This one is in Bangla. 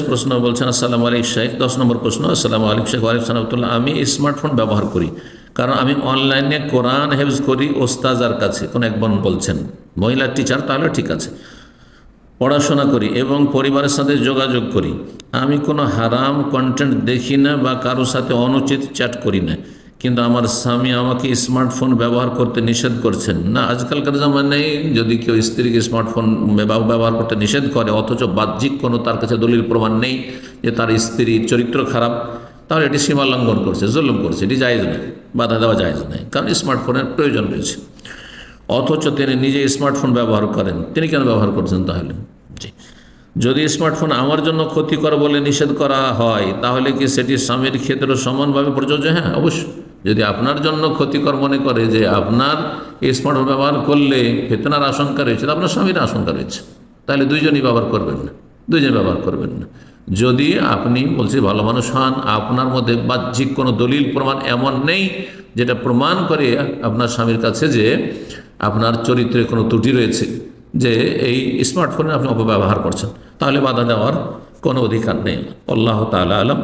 প্রশ্ন বলছেন, আসসালামু আলাইকুম শেখ। 10 নম্বর প্রশ্ন। আসসালামু আলাইকুম শেখ। ওয়ালাইকুম সালাম। আমি স্মার্টফোন ব্যবহার করি কারণ আমি অনলাইনে কোরআন হেফজ করি ওস্তাজার কাছে। কোন এক বোন বলছেন, মহিলা টিচার, তাহলে ঠিক আছে। পড়াশোনা করি এবং পরিবারের সাথে যোগাযোগ করি। আমি কোনো হারাম কন্টেন্ট দেখি না বা কারোর সাথে অনুচিত চ্যাট করি না, কিন্তু আমার স্বামী আমাকে স্মার্টফোন ব্যবহার করতে নিষেধ করছেন। না, আজকালকার জামানায় যদি কেউ স্ত্রীকে স্মার্টফোন ব্যবহার করতে নিষেধ করে, অথচ বাহ্যিক কোনো তার কাছে দলিল প্রমাণ নেই যে তার স্ত্রীর চরিত্র খারাপ, তাহলে এটি সীমা লঙ্ঘন করছে, জুলুম করছে। এটি জায়েজ নয়, বাধা দেওয়া জায়েজ নয়, কারণ স্মার্টফোনের প্রয়োজন রয়েছে। অথচ তিনি নিজে স্মার্টফোন ব্যবহার করেন, তিনি কেন ব্যবহার করছেন তাহলে? জি, যদি স্মার্টফোন আমার জন্য ক্ষতিকর বলে নিষেধ করা হয়, তাহলে কি সেটি স্বামীর ক্ষেত্রে সমানভাবে প্রযোজ্য? হ্যাঁ, অবশ্যই। যদি আপনার জন্য ক্ষতিকর মনে করে যে আপনার স্মার্টফোন ব্যবহার করলে ফিতনার আশঙ্কা রয়েছে, আপনার স্বামীর আশঙ্কা রয়েছে, তাহলে দুইজনই ব্যবহার করবেন না, দুইজন ব্যবহার করবেন না। যদি আপনি বলছি ভালো মানুষ হন, আপনার মধ্যে বাহ্যিক কোনো দলিল প্রমাণ এমন নেই যেটা প্রমাণ করে আপনার স্বামীর কাছে যে আপনার চরিত্রে কোনো ত্রুটি রয়েছে, যে এই স্মার্টফোনে আপনি অপব্যবহার করছেন, তাহলে বাধা দেওয়ার কোনো অধিকার নেই। আল্লাহ তাআলা আলাম।